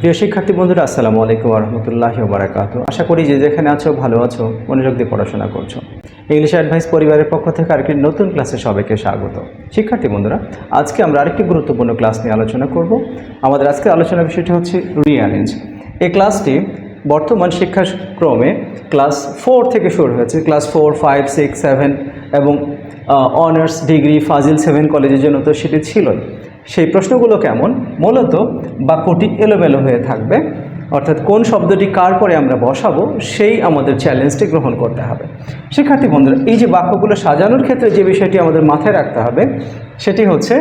প্রিয় শিক্ষার্থী বন্ধুরা, আসসালামু আলাইকুম ওয়া রাহমাতুল্লাহি ওয়া বারাকাতুহু। আশা করি যে যেখানে আছো ভালো আছো, মনোযোগ দিয়ে পড়াশোনা করছো। ইংলিশ অ্যাডভাইস পরিবারের পক্ষ থেকে আরেকটি নতুন ক্লাসে সবাইকে স্বাগত। শিক্ষার্থী বন্ধুরা, আজকে আমরা আরেকটি গুরুত্বপূর্ণ ক্লাস নিয়ে আলোচনা করব। আমাদের আজকের আলোচনার বিষয়টি হচ্ছে রিঅ্যারেঞ্জ। এই ক্লাসটি বর্তমান শিক্ষাক্রমে ক্লাস 4 থেকে শুরু হয়েছে। ক্লাস 4, 5, 6, 7 এবং অনার্স, ডিগ্রি, ফাজিল 7 কলেজের জন্য তো সেটি ছিলই। সেই প্রশ্নগুলো কেমন? মূলত বাক্যটি এলোমেলো হয়ে থাকবে, অর্থাৎ কোন শব্দটি কার পরে আমরা বসাবো সেই আমাদের চ্যালেঞ্জটি গ্রহণ করতে হবে। শিক্ষার্থী বন্ধুরা, এই যে বাক্যগুলো সাজানোর ক্ষেত্রে যে বিষয়টি আমাদের মাথায় রাখতে হবে সেটি হচ্ছে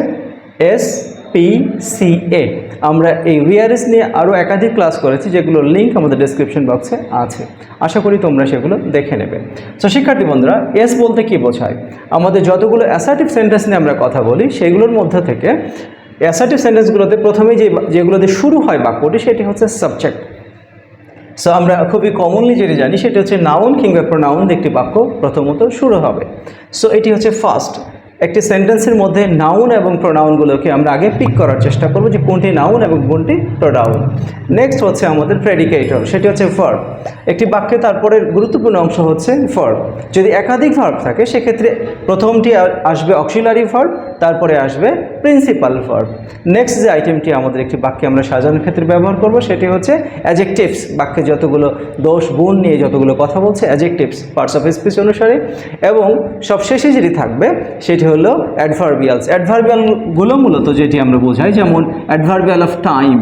SPCA। আমরা এই রিঅ্যারেঞ্জ নিয়ে আরও একাধিক ক্লাস করেছি, যেগুলোর লিঙ্ক আমাদের ডেসক্রিপশন বক্সে আছে। আশা করি তোমরা সেগুলো দেখে নেবে। তো শিক্ষার্থী বন্ধুরা, এস বলতে কী বোঝায়? আমাদের যতগুলো অ্যাসার্টিভ সেন্টেন্স নিয়ে আমরা কথা বলি সেগুলোর মধ্যে থেকে অ্যাসার্টিভ সেন্টেন্সগুলোতে প্রথমেই যেগুলোতে শুরু হয় বাক্যটি সেটি হচ্ছে সাবজেক্ট। সো আমরা খুবই কমনলি যেটি জানি সেটি হচ্ছে নাউন কিংবা প্রোনাউন দিয়ে একটি বাক্য প্রথমত শুরু হবে। সো এটি হচ্ছে ফার্স্ট। একটি সেন্টেন্সের মধ্যে নাউন এবং প্রোনাউনগুলোকে আমরা আগে পিক করার চেষ্টা করব যে কোনটি নাউন এবং কোনটি প্রোনাউন। নেক্সট হচ্ছে আমাদের প্রেডিকেটর, সেটি হচ্ছে ভার্ব। একটি বাক্যে তারপরে গুরুত্বপূর্ণ অংশ হচ্ছে ভার্ব। যদি একাধিক ভার্ব থাকে সেক্ষেত্রে প্রথমটি আসবে অক্সিলারি ভার্ব, তারপরে আসবে প্রিন্সিপাল ভার্ব। নেক্সট যে আইটেমটি আমাদের একটি বাক্যে আমরা সাজানোর ক্ষেত্রে ব্যবহার করব সেটি হচ্ছে অ্যাডজেক্টিভস। বাক্যে যতগুলো দোষ গুণ নিয়ে যতগুলো কথা বলছে অ্যাডজেক্টিভস পার্টস অফ স্পিচ অনুসারে। এবং সবশেষে যেটি থাকবে সেটি হলো অ্যাডভার্বিয়ালস। অ্যাডভার্বিয়ালগুলো মূলত যেটি আমরা বোঝাই, যেমন অ্যাডভার্বিয়াল অফ টাইম,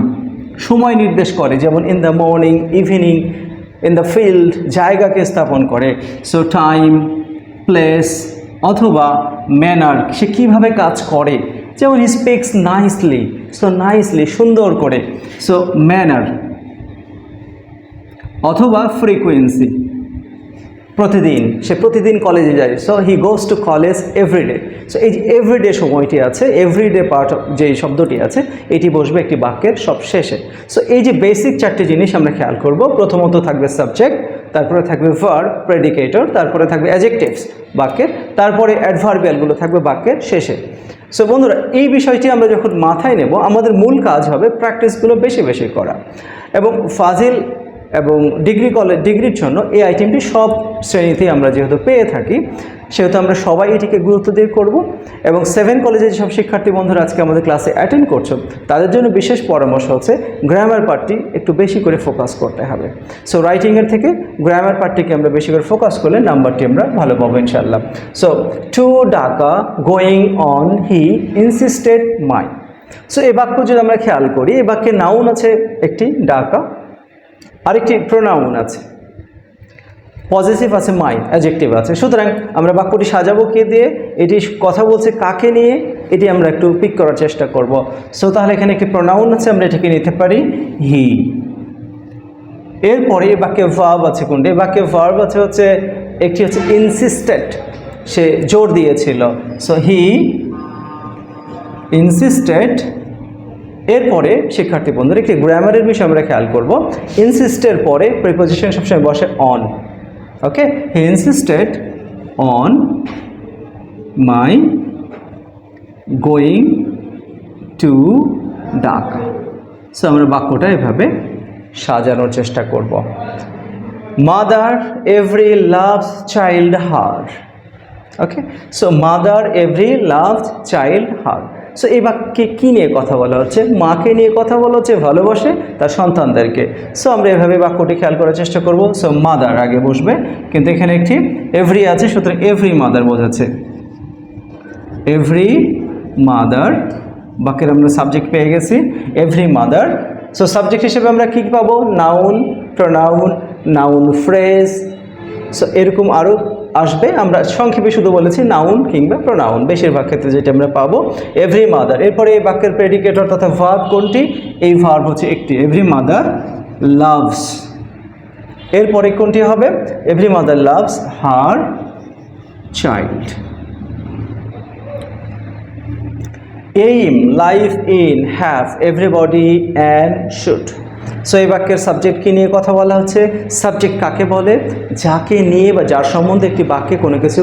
সময় নির্দেশ করে, যেমন in the morning, evening, in the field, জায়গাকে স্থাপন করে। সো টাইম, প্লেস অথবা ম্যানার, সে কীভাবে কাজ করে, যেমন he speaks nicely, so nicely সুন্দর করে, সো ম্যানার। অথবা ফ্রিকুয়েন্সি, প্রতিদিন, সে প্রতিদিন কলেজে যায়, so he goes to college everyday. So এই যে এভরিডে সময়টি আছে, এভরিডে পার্ট যেই শব্দটি আছে এটি বসবে একটি বাক্যের সব শেষে। সো এই যে বেসিক চারটি জিনিস আমরা খেয়াল করব। প্রথমত থাকবে সাবজেক্ট, তারপরে থাকবে ভার্ব, প্রেডিকেটর, তারপরে থাকবে অ্যাডজেক্টিভস বাক্যের, তারপরে অ্যাডভার্বিয়ালগুলো থাকবে বাক্যের শেষে। সো বন্ধুরা, এই বিষয়টি আমরা যখন মাথায় নেব আমাদের মূল কাজ হবে প্র্যাকটিসগুলো বেশি বেশি করা। এবং ফাজিল এবং ডিগ্রির জন্য এই আইটেমটি সব শ্রেণীতেই আমরা যেহেতু পেয়ে থাকি সেহেতু আমরা সবাই এটিকে গুরুত্ব দিয়ে করব। এবং 7 কলেজের যেসব শিক্ষার্থী বন্ধুরা আজকে আমাদের ক্লাসে অ্যাটেন্ড করছো তাদের জন্য বিশেষ পরামর্শ হচ্ছে গ্রামার পার্টটি একটু বেশি করে ফোকাস করতে হবে। সো রাইটিংয়ের থেকে গ্রামার পার্টটিকে আমরা বেশি করে ফোকাস করলে নাম্বারটি আমরা ভালো পাবো ইনশাআল্লাহ। So to Dhaka going on he insisted my. So এই বাক্য যদি আমরা খেয়াল করি, এই বাক্যে নাউন আছে একটি ঢাকা, আরেকটি প্রোনাউন আছে, পজিটিভ আছে মাই, অ্যাডজেক্টিভ আছে। সুতরাং আমরা বাক্যটি সাজাবো কে দিয়ে, এটি কথা বলছে কাকে নিয়ে, এটি আমরা একটু পিক করার চেষ্টা করব। সো তাহলে এখানে একটি প্রোনাউন আছে, আমরা এটাকে নিতে পারি হি। এরপরে এই বাক্যে ভার্ব আছে কোনটি? বাক্যে ভার্ব আছে হচ্ছে একটি হচ্ছে ইনসিস্টেড, সে জোর দিয়েছিল, সো হি ইনসিস্টেড। এরপরে শিক্ষার্থী বন্ধুরা একটি গ্রামারের বিষয় আমরা খেয়াল করব। ইনসিস্টের পরে প্রিপোজিশন সবসময় বসে on. Okay, he insisted on my going to Dhaka. So আমরা বাক্যটা এভাবে সাজানোর চেষ্টা করব। Mother every loves child her. Okay, so mother every loves child her. So এই বাক্যে কী নিয়ে কথা বলা হচ্ছে? মাকে নিয়ে কথা বলা হচ্ছে, ভালোবাসে তার সন্তানদেরকে। সো আমরা এভাবে বাক্যটি খেয়াল করার চেষ্টা করব। সো মাদার আগে বসবে, কিন্তু এখানে একটি এভরি আছে, সুতরাং এভরি মাদার বোঝাচ্ছে, এভরি মাদার। বাক্যের আমরা সাবজেক্ট পেয়ে গেছি এভরি মাদার। সো সাবজেক্ট হিসেবে আমরা কী পাবো? Noun, pronoun, noun phrase, so এরকম আরও আসবে। আমরা সংক্ষেপে শুধু বলেছি নাউন কিংবা প্রোনাউন, বেশিরভাগ ক্ষেত্রে যেটা আমরা পাবো এভরি মাদার। এরপরে এই বাক্যের প্রেডিকেটর তথা ভার্ব কোনটি? এই ভার্ব হচ্ছে একটি, এভরি মাদার লাভস। এরপরে কোনটি হবে? Every mother loves her child. Aim, life, in, have, everybody and should. So এই বাক্যের সাবজেক্ট কী নিয়ে কথা বলা হচ্ছে? সাবজেক্ট কাকে বলে? যাকে নিয়ে বা যার সম্বন্ধে একটি বাক্যে কোনো কিছু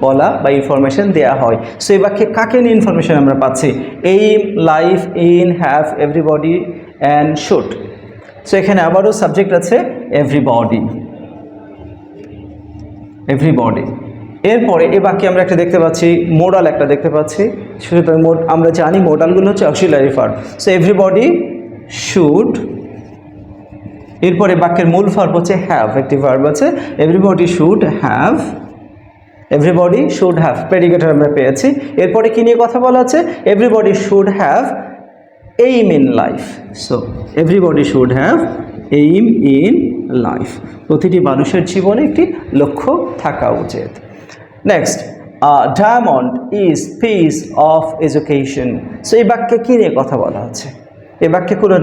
বলা বা ইনফরমেশন দেওয়া হয়। সো এই বাক্যে কাকে নিয়ে ইনফরমেশন আমরা পাচ্ছি? Aim, life, in, have, everybody and should. So এখানে আবারও সাবজেক্ট আছে এভরিবডি, এভরিবডি। এরপরে এই বাক্যে আমরা একটা দেখতে পাচ্ছি মোডাল একটা দেখতে পাচ্ছি। সুতরাং আমরা জানি মোডালগুলো হচ্ছে auxiliary verb. So everybody should, এরপরে বাক্যের মূল ভার্ব হচ্ছে হ্যাভ, একটি ভার্ব আছে everybody should have, everybody should have predicator আমরা পেয়েছি। এরপরে কি নিয়ে কথা বলা আছে? Everybody should have aim in life. So everybody should have aim in life, প্রতিটি মানুষের জীবনে একটি লক্ষ্য থাকা উচিত। Next, diamond is piece of education. So এই বাক্যে কী নিয়ে কথা বলা হচ্ছে? এই বাক্যে কোনো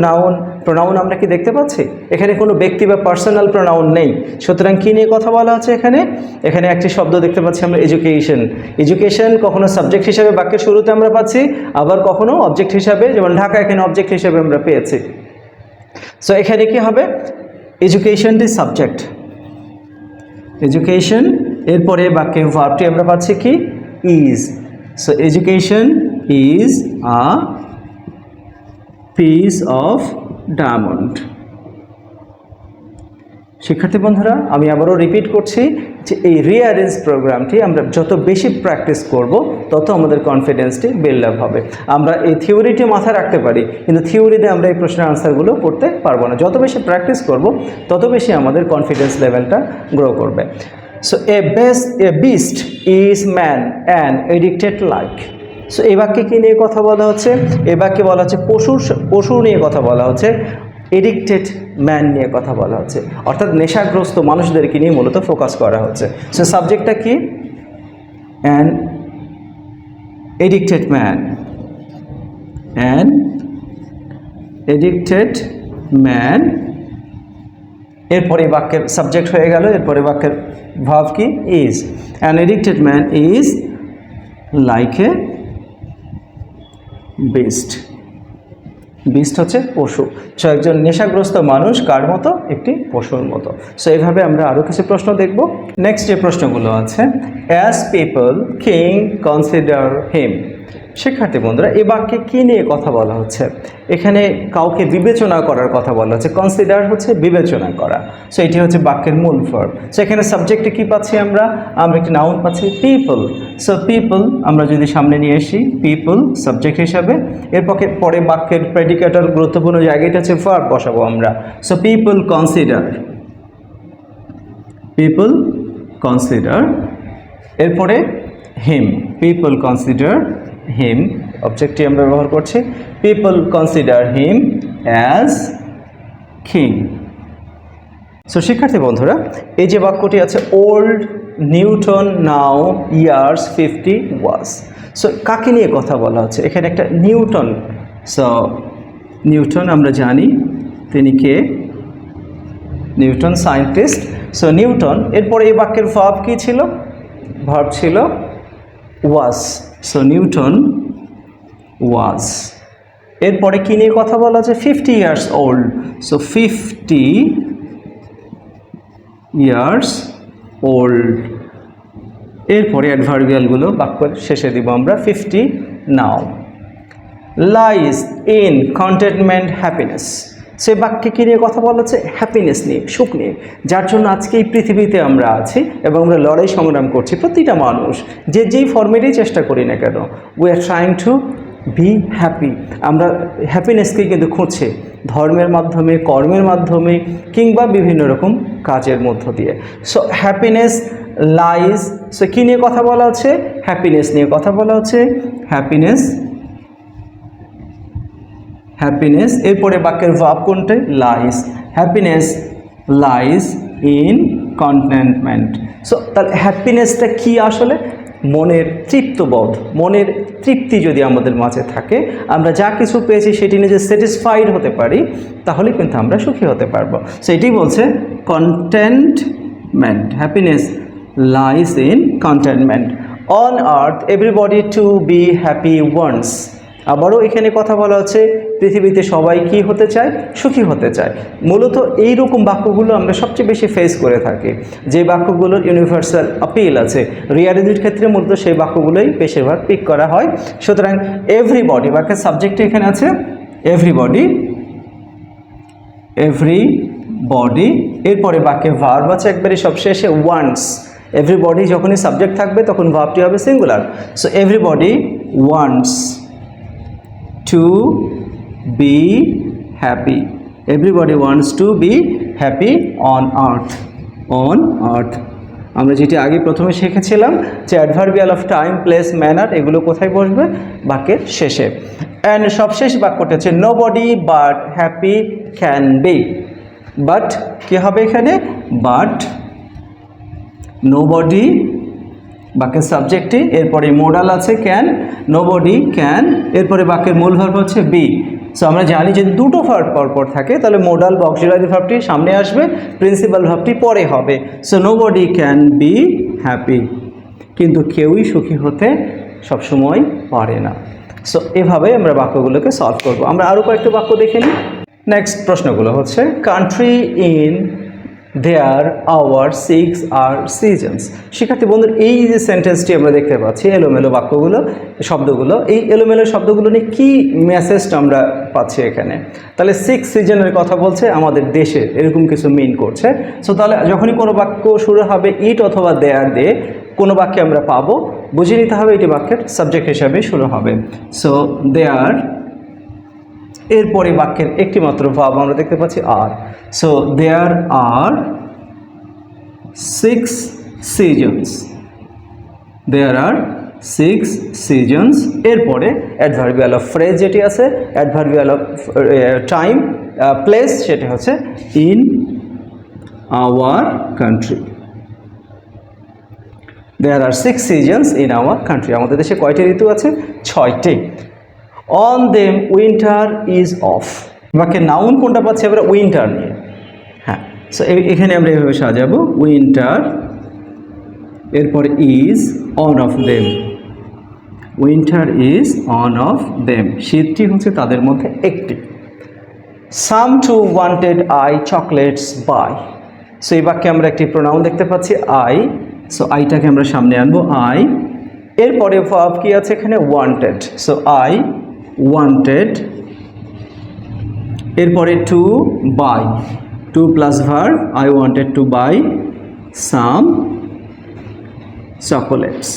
প্রোনাউন আমরা কি দেখতে পাচ্ছি? এখানে কোনো ব্যক্তি বা পার্সোনাল প্রোনাউন নেই। সুতরাং কী নিয়ে কথা বলা হচ্ছে এখানে? এখানে একটি শব্দ দেখতে পাচ্ছি আমরা এডুকেশন। এডুকেশন কখনো সাবজেক্ট হিসাবে বাক্যের শুরুতে আমরা পাচ্ছি, আবার কখনো অবজেক্ট হিসাবে, যেমন ঢাকা এখানে অবজেক্ট হিসাবে আমরা পেয়েছি। সো এখানে কি হবে? এডুকেশনটি সাবজেক্ট, এডুকেশন। এরপরে বাক্যের ভার্বটি আমরা পাচ্ছি কি? Is. So education is a piece of diamond. শিক্ষার্থী বন্ধুরা, আমি আবারও রিপিট করছি যে এই রিঅ্যারেঞ্জ প্রোগ্রামটি আমরা যত বেশি প্র্যাকটিস করব তত আমাদের কনফিডেন্সটি বিল্ড আপ হবে। আমরা এই থিওরিটি মাথায় রাখতে পারি, কিন্তু থিওরিতে আমরা এই প্রশ্নের আনসারগুলো করতে পারবো না। যত বেশি প্র্যাকটিস করব তত বেশি আমাদের কনফিডেন্স লেভেলটা গ্রো করবে। So a beast is man and addicted like. So এই বাক্যে কী নিয়ে কথা বলা হচ্ছে? এই বাক্যে বলা হচ্ছে পশু নিয়ে কথা বলা হচ্ছে, এডিক্টেড ম্যান নিয়ে কথা বলা হচ্ছে, অর্থাৎ নেশাগ্রস্ত মানুষদেরকে নিয়ে মূলত ফোকাস করা হচ্ছে। সো সাবজেক্টটা কি? An addicted man, an addicted man. এরপরে বাক্যের সাবজেক্ট হয়ে গেল, এরপরে বাক্যের ভার্ব কি? Is. An addicted man is like a beast. Beast হচ্ছে পশু। সো একজন নেশাগ্রস্ত মানুষ কার মতো? একটি পশুর মতো। সো এইভাবে আমরা আরও কিছু প্রশ্ন দেখব। নেক্সট যে প্রশ্নগুলো আছে, as people king consider him. শিক্ষার্থী বন্ধুরা, এই বাক্যে কী নিয়ে কথা বলা হচ্ছে? এখানে কাউকে বিবেচনা করার কথা বলা হচ্ছে। কনসিডার হচ্ছে বিবেচনা করা। সো এটি হচ্ছে বাক্যের মূল ভার্ব। সো এখানে সাবজেক্টে কী পাচ্ছি আমরা? আমরা একটি নাউন পাচ্ছি পিপল। সো পিপল আমরা যদি সামনে নিয়ে আসি, পিপল সাবজেক্ট হিসাবে, পরে বাক্যের প্রেডিকেটর গুরুত্বপূর্ণ জায়গাটা হচ্ছে ভার্ব বসাবো আমরা। So people consider, people consider. এরপরে হিম, পিপল কনসিডার হিম, অবজেক্টটি আমরা ব্যবহার করছি। People consider him as king. So শিক্ষার্থী বন্ধুরা, এই যে বাক্যটি আছে, ওল্ড নিউটন নাও ইয়ার্স 50 ওয়াজ। সো কাকে নিয়ে কথা বলা হচ্ছে? এখানে একটা নিউটন। সো নিউটন আমরা জানি তিনি কে? Newton scientist. So Newton. এরপরে এই বাক্যের ভার্ব কী ছিল? ভার্ব ছিল ওয়াজ। সো নিউটন ওয়াজ। এরপরে কী নিয়ে কথা বলা আছে? 50 years old. So 50 years old. এরপরে অ্যাডভার্বিয়ালগুলো বাক্যের শেষে দিব আমরা। 50 now. Lies in contentment happiness. সে বাক্যে কী নিয়ে কথা বলা হচ্ছে? হ্যাপিনেস নিয়ে, সুখ নিয়ে, যার জন্য আজকে এই পৃথিবীতে আমরা আছি এবং আমরা লড়াই সংগ্রাম করছি। প্রতিটা মানুষ যেই ফর্মেটেই চেষ্টা করি না কেন, we are trying to be happy. আমরা হ্যাপিনেসকেই কিন্তু খুঁজছি, ধর্মের মাধ্যমে, কর্মের মাধ্যমে, কিংবা বিভিন্ন রকম কাজের মধ্য দিয়ে। So happiness lies. সো কী নিয়ে কথা বলা হচ্ছে? হ্যাপিনেস নিয়ে কথা বলা হচ্ছে। Happiness, happiness. এরপরে বাক্যের ভার্ব কোনটা? Lies. Happiness lies in contentment. So তাহলে হ্যাপিনেসটা কী আসলে? মনের তৃপ্তবোধ, মনের তৃপ্তি যদি আমাদের মাঝে থাকে, আমরা যা কিছু পেয়েছি সেটি নিয়ে যে স্যাটিসফাইড হতে পারি, তাহলে কিন্তু আমরা সুখী হতে পারবো। সো এটি বলছে contentment. Happiness lies in contentment. On earth everybody to be happy wants. আবারও এখানে কথা বলা হচ্ছে পৃথিবীতে সবাই কি হতে চায়? সুখী হতে চায়। মূলত এই রকম বাক্যগুলো আমরা সবচেয়ে বেশি ফেস করে থাকি, যে বাক্যগুলোর ইউনিভার্সাল আপিল আছে। রিয়ালিটির ক্ষেত্রে মূলত সেই বাক্যগুলোই বেশিরভাগ পিক করা হয়। সুতরাং এভরিবডি বাক্যের সাবজেক্টে এখানে আছে এভরিবডি এভরিবডি, এরপরে বাক্যে ভার্ব আছে একবারে সবশেষে ওয়ান্টস। এভরিবডি যখনই সাবজেক্ট থাকবে তখন ভার্বটি হবে singular. So everybody wants to be happy. Everybody wants to be happy on earth. On earth আমরা যেটি আগে প্রথমে শিখেছিলাম যে adverbial of time, place, manner এগুলো কোথায় বসবে? বাক্যের শেষে। অ্যান্ড সবশেষ বাক্যটা হচ্ছে nobody but happy can be. But কী হবে এখানে? বাট নোবডি বাক্যের সাবজেক্টে, এরপরে মোডাল আছে ক্যান, নোবডি ক্যান, এরপরে বাক্যের মূল ভার্ব হচ্ছে বি। সো আমরা জানি যে দুটো ভার্ব পরপর থাকে, তাহলে মোডাল বা অক্সিলারি ভার্বটি সামনে আসবে, প্রিন্সিপাল ভার্বটি পরে হবে। So nobody can be happy, কিন্তু কেউই সুখী হতে সবসময় পারে না। সো এভাবে আমরা বাক্যগুলোকে সলভ করব। আমরা আরও কয়েকটা বাক্য দেখে নিই। নেক্সট প্রশ্নগুলো হচ্ছে country in there our six are seasons. শিক্ষার্থী বন্ধুর এই যে সেন্টেন্সটি আমরা দেখতে পাচ্ছি, এলোমেলো বাক্যগুলো, শব্দগুলো, এই এলোমেলো শব্দগুলো নিয়ে কী মেসেজটা আমরা পাচ্ছি এখানে? তাহলে 6 সিজনের কথা বলছে আমাদের দেশে, এরকম কিছু মিন করছে। সো তাহলে যখনই কোনো বাক্য শুরু হবে ইট অথবা দেয়ার দিয়ে কোনো বাক্যে আমরা পাবো, বুঝে নিতে হবে এটি বাক্যের সাবজেক্ট হিসাবে শুরু হবে। সো দেয়ার, এরপরে বাক্যের একটি মাত্র ভাব আমরা দেখতে পাচ্ছি আর। So there are 6 seasons. There are 6 seasons. এরপরে অ্যাডভার্বিয়াল অফ ফ্রেজ যেটি আছে, অ্যাডভার্বিয়াল অফ টাইম, প্লেস, সেটি হচ্ছে in our country. There are 6 seasons in our country. আমাদের দেশে কয়টি ঋতু আছে? 6টি। On them winter is of. বাক্যের নাউন কোনটা পাচ্ছি আমরা? উইন্টার নিয়ে। হ্যাঁ, সো এখানে আমরা এভাবে সাজাবো, উইন্টার, এরপর is on of them. Winter is on of them, শীতটি হচ্ছে তাদের মধ্যে একটি। Some to wanted I chocolates buy. So এই বাক্যে আমরা একটি প্রোনাউন দেখতে পাচ্ছি আই। সো আইটাকে আমরা সামনে আনবো, আই। এরপরে ভার্ব কি আছে এখানে? ওয়ান্টেড। সো আই ওয়ান্টেড, এরপরে to buy, to plus verb, I wanted to buy some chocolates.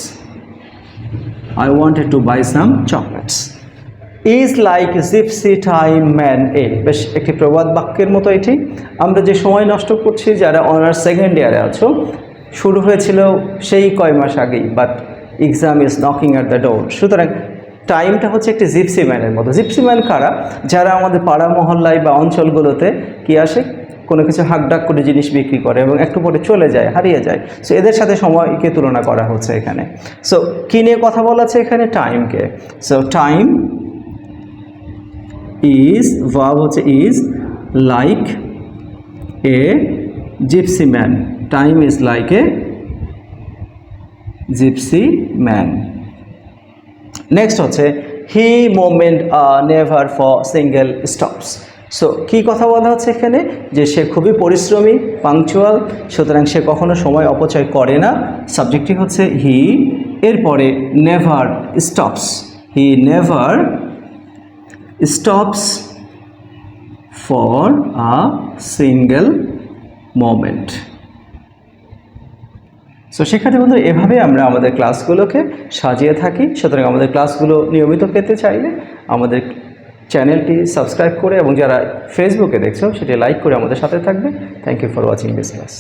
I wanted to buy some chocolates. Is like gypsy time man a। বেশ একটি প্রবাদ বাক্যের মতো এটি। আমরা যে সময় নষ্ট করছি, যারা অনার্স সেকেন্ড ইয়ারে আছো, শুরু হয়েছিল সেই কয় মাস আগেই, but exam is knocking at the door. সুতরাং টাইমটা হচ্ছে একটি জিপসি ম্যানের মতো। জিপসি ম্যান কারা? যারা আমাদের পাড়া মহল্লায় বা অঞ্চলগুলোতে কি আসে, কোনো কিছু হাকডাক করে জিনিস বিক্রি করে এবং একটু পরে চলে যায়, হারিয়ে যায়। সো এদের সাথে সময়কে তুলনা করা হচ্ছে এখানে। সো কী নিয়ে কথা বলা আছে এখানে? টাইমকে। সো টাইম ইজ, ভার্ব হচ্ছে is, like a gypsy man. Time is like a gypsy man. Next হচ্ছে he moment never for single stops. So কী কথা বলা হচ্ছে এখানে? যে সে খুবই পরিশ্রমী, পাংচুয়াল, সুতরাং সে কখনো সময় অপচয় করে না। সাবজেক্টটি হচ্ছে হি, এরপরে never stops. He never stops for a single moment. So শিক্ষার্থী বন্ধু, এভাবে আমরা আমাদের ক্লাসগুলোকে সাজিয়ে থাকি। সুতরাং আমাদের ক্লাসগুলো নিয়মিত পেতে চাইলে আমাদের চ্যানেলটি সাবস্ক্রাইব করে, এবং যারা ফেসবুকে দেখছো সেটি লাইক করে আমাদের সাথে থাকবে। Thank you for watching this class.